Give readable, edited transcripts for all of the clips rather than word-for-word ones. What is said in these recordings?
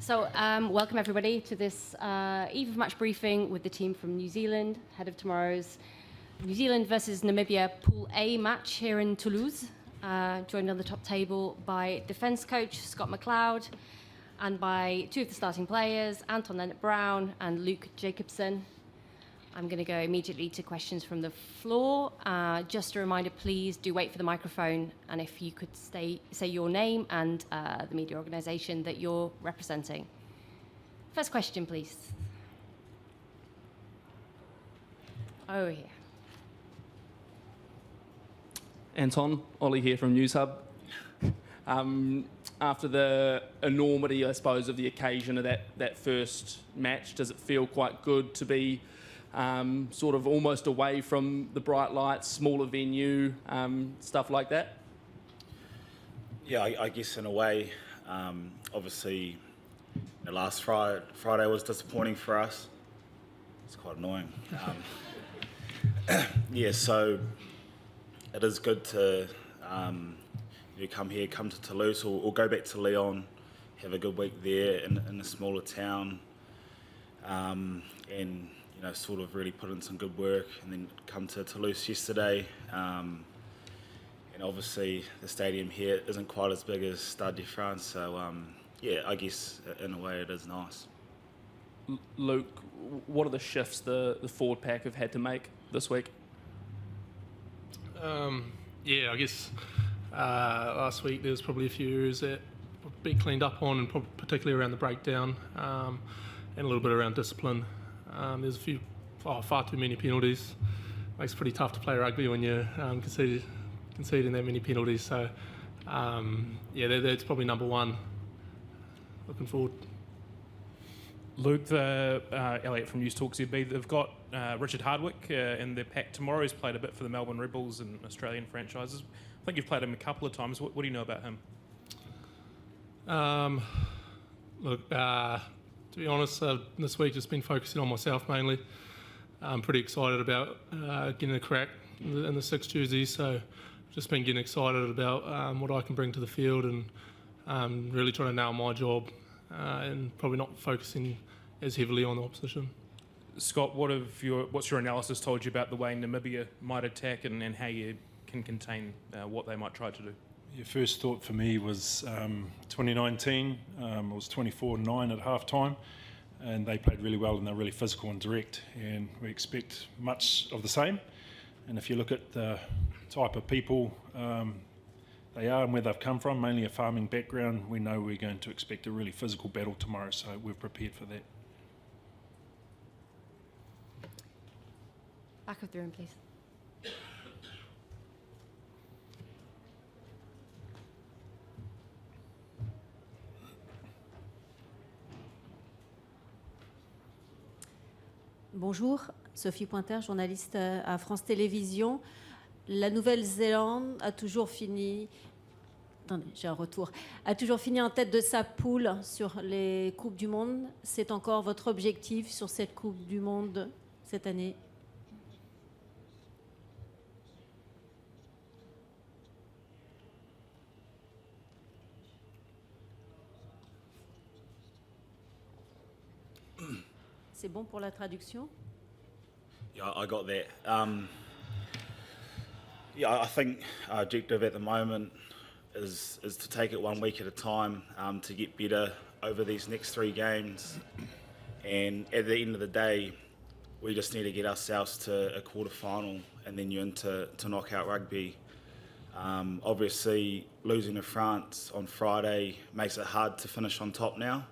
So welcome everybody to this eve of match briefing with the team from New Zealand, ahead of tomorrow's New Zealand versus Namibia Pool A match here in Toulouse. Joined on the top table by defence coach Scott McLeod and by two of the starting players, Anton Lienert and Luke Jacobson. I'm going to go immediately to questions from the floor. Just a reminder, please do wait for the microphone, and if you could say your name and the media organisation that you're representing. First question, please. Over here. Anton, Ollie here from News Hub. After the enormity, I suppose, of the occasion of that first match, does it feel quite good to be sort of almost away from the bright lights, smaller venue, stuff like that? Yeah, I guess in a way, obviously, the last Friday was disappointing for us. It's quite annoying. Yeah, so it is good to come to Toulouse or go back to Lyon, have a good week there in a smaller town, and sort of really put in some good work, and then come to Toulouse yesterday. And obviously the stadium here isn't quite as big as Stade de France, so yeah, I guess in a way it is nice. Luke, what are the shifts the forward pack have had to make this week? Yeah, I guess last week there was probably a few areas that would be cleaned up on, and particularly around the breakdown, and a little bit around discipline. There's far too many penalties. Makes it pretty tough to play rugby when you're conceding that many penalties. So, yeah, that's probably number one. Looking forward. Luke, Elliot from News Talk ZB, they've got Richard Hardwick in their pack tomorrow. He's played a bit for the Melbourne Rebels and Australian franchises. I think you've played him a couple of times. What do you know about him? Look, to be honest, this week just been focusing on myself mainly. I'm pretty excited about getting a crack in the six jersey, so just been getting excited about what I can bring to the field, and really trying to nail my job, and probably not focusing as heavily on the opposition. Scott, what's your analysis told you about the way Namibia might attack and how you can contain what they might try to do? Your first thought for me was 2019. It was 24-9 at half-time, and they played really well, and they're really physical and direct, and we expect much of the same. And if you look at the type of people they are and where they've come from, mainly a farming background, we know we're going to expect a really physical battle tomorrow, so we're prepared for that. Back of the room, please. Bonjour, Sophie Pointer, journaliste à France Télévisions. La Nouvelle-Zélande a toujours fini... Attendez, j'ai un retour. A toujours fini en tête de sa poule sur les Coupes du Monde. C'est encore votre objectif sur cette Coupe du Monde cette année? C'est bon pour la traduction? Yeah, I got that. Yeah, I think our objective at the moment is to take it 1 week at a time, to get better over these next 3 games. And at the end of the day, we just need to get ourselves to a quarter-final, and then you're into knockout rugby. Obviously, losing to France on Friday makes it hard to finish on top now.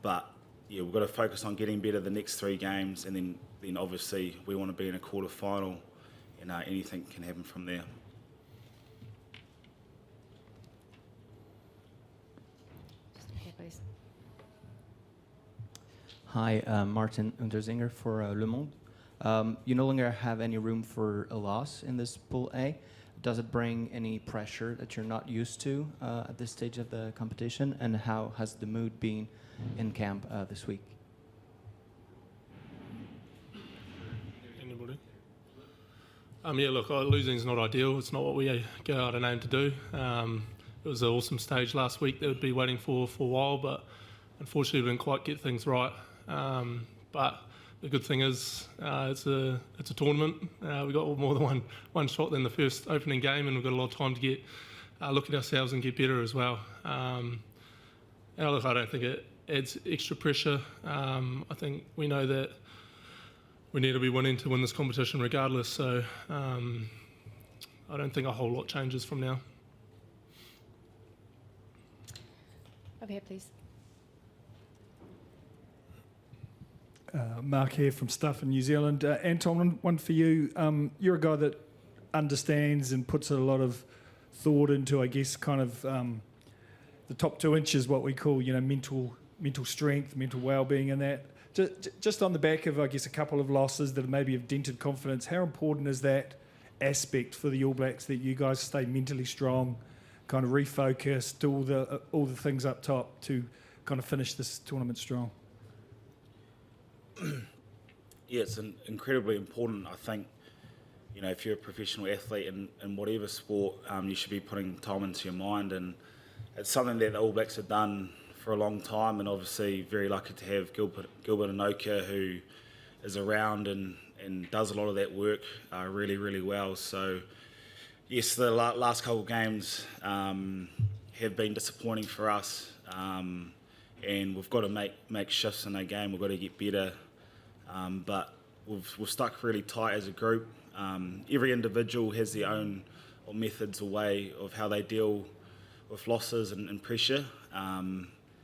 But yeah, we've got to focus on getting better the next 3 games, and then obviously we want to be in a quarter-final, and anything can happen from there. Here, please. Hi, Martin Unterzinger for Le Monde. You no longer have any room for a loss in this Pool A. Does it bring any pressure that you're not used to at this stage of the competition? And how has the mood been in camp this week? Anybody? Yeah, look, losing is not ideal. It's not what we go out and aim to do. was an awesome stage last week that we'd be waiting for a while, but unfortunately we didn't quite get things right. But the good thing is it's a tournament. We got more than one shot than the first opening game, and we've got a lot of time to get look at ourselves and get better as well. And look, I don't think it adds extra pressure. I think we know that we need to be winning to win this competition regardless. So I don't think a whole lot changes from now. Over here, please. Mark here from Stuff in New Zealand. Anton, one for you. You're a guy that understands and puts a lot of thought into, I guess, kind of the top 2 inches, what we call, mental strength, mental well-being, and that. Just on the back of, I guess, a couple of losses that maybe have dented confidence, how important is that aspect for the All Blacks, that you guys stay mentally strong, kind of refocus, do all the things up top to kind of finish this tournament strong? Yeah, it's incredibly important. I think, if you're a professional athlete in whatever sport, you should be putting time into your mind, and it's something that the All Blacks have done for a long time, and obviously very lucky to have Gilbert Anoka, who is around and does a lot of that work really, really well. So yes, the last couple of games have been disappointing for us, and we've got to make shifts in our game. We've got to get better, but we've stuck really tight as a group. Every individual has their own methods or way of how they deal with losses and pressure,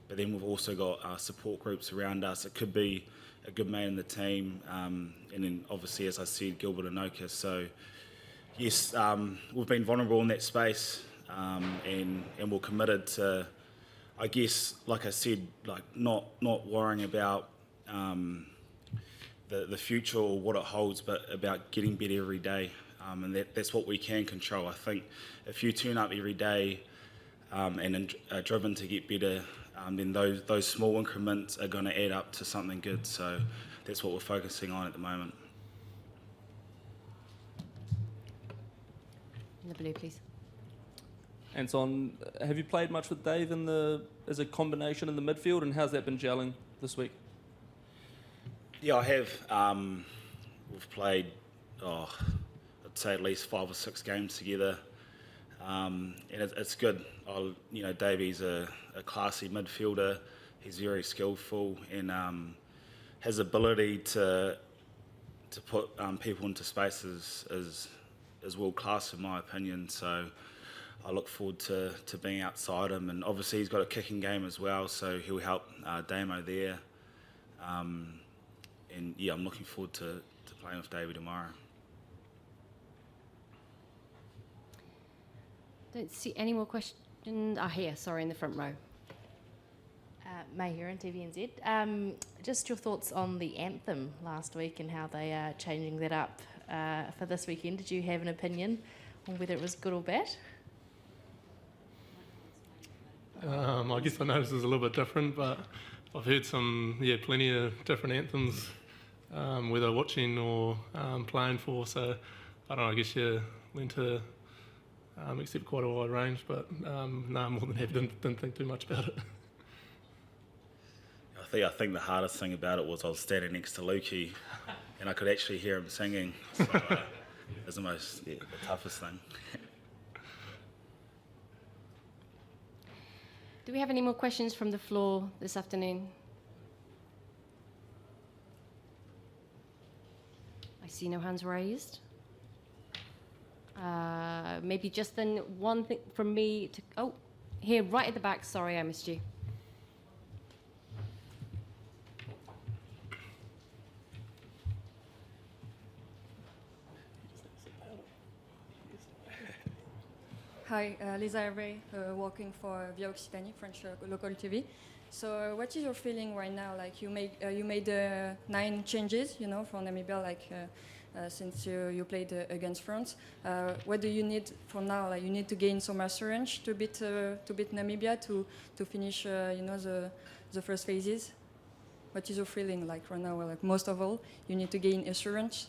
but then we've also got support groups around us. It could be a good man in the team, and then obviously, as I said, Gilbert Anoka. So yes, we've been vulnerable in that space, and we're committed to, I guess, like I said, like not worrying about the future or what it holds, but about getting better every day, and that's what we can control. I think if you turn up every day and are driven to get better, then those small increments are going to add up to something good. So that's what we're focusing on at the moment. In the blue, please. Anton, have you played much with Dave as a combination in the midfield, and how's that been gelling this week? Yeah, I have. We've played, I'd say at least 5 or 6 games together, and it's good. Davey's a classy midfielder. He's very skillful and his ability to put people into spaces is world class in my opinion. So I look forward to being outside him, and obviously he's got a kicking game as well, so he'll help Damo there. And yeah, I'm looking forward to playing with Davey tomorrow. Don't see any more questions. Here, sorry, in the front row. May here on TVNZ. Just your thoughts on the anthem last week and how they are changing that up for this weekend. Did you have an opinion on whether it was good or bad? I guess I noticed it was a little bit different, but I've heard plenty of different anthems, whether watching or playing for. So I don't know. I guess you learn to accept quite a wide range, but no, I'm more than happy. Didn't think too much about it. I think the hardest thing about it was I was standing next to Lukey, and I could actually hear him singing. So it was the toughest thing. Do we have any more questions from the floor this afternoon? I see no hands raised. Maybe just then one thing from me to... Oh, here, right at the back. Sorry, I missed you. Hi, Lisa Hervé, working for Via Occitanie, French local TV. So, what is your feeling right now? Like you made 9 changes, for Namibia, since you played against France. What do you need for now? Like you need to gain some assurance to beat Namibia to finish, the first phases. What is your feeling like right now? Like most of all, you need to gain assurance.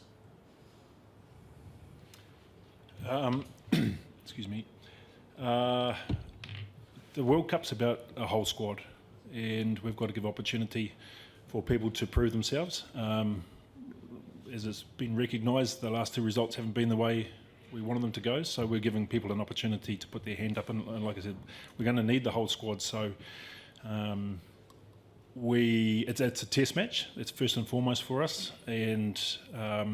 Excuse me. the World Cup's about a whole squad, and we've got to give opportunity for people to prove themselves. As it's been recognised, the last two results haven't been the way we wanted them to go, so we're giving people an opportunity to put their hand up, and like I said, we're going to need the whole squad. So it's a test match. It's first and foremost for us, and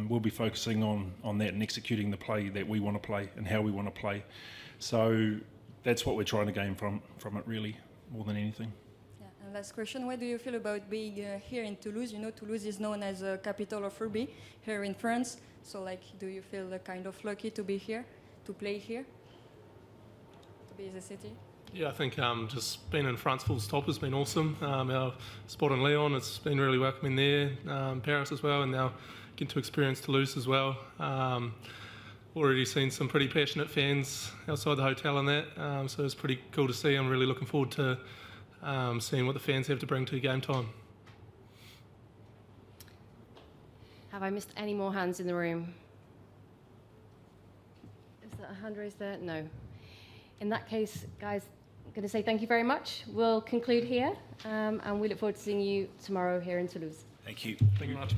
we'll be focusing on that and executing the play that we want to play and how we want to play. So that's what we're trying to gain from it, really, more than anything. Yeah, and last question, what do you feel about being here in Toulouse? You know, Toulouse is known as a capital of rugby here in France. So, like, do you feel kind of lucky to be here, to play here, to be in the city? Yeah, I think just being in France full stop has been awesome. Our spot in Lyon, it's been really welcoming there, Paris as well, and now getting to experience Toulouse as well. Already seen some pretty passionate fans outside the hotel and that, so it's pretty cool to see. I'm really looking forward to seeing what the fans have to bring to game time. Have I missed any more hands in the room? Is that a hand raised there? No. In that case, guys, I'm going to say thank you very much. We'll conclude here, and we look forward to seeing you tomorrow here in Toulouse. Thank you. Thank you much.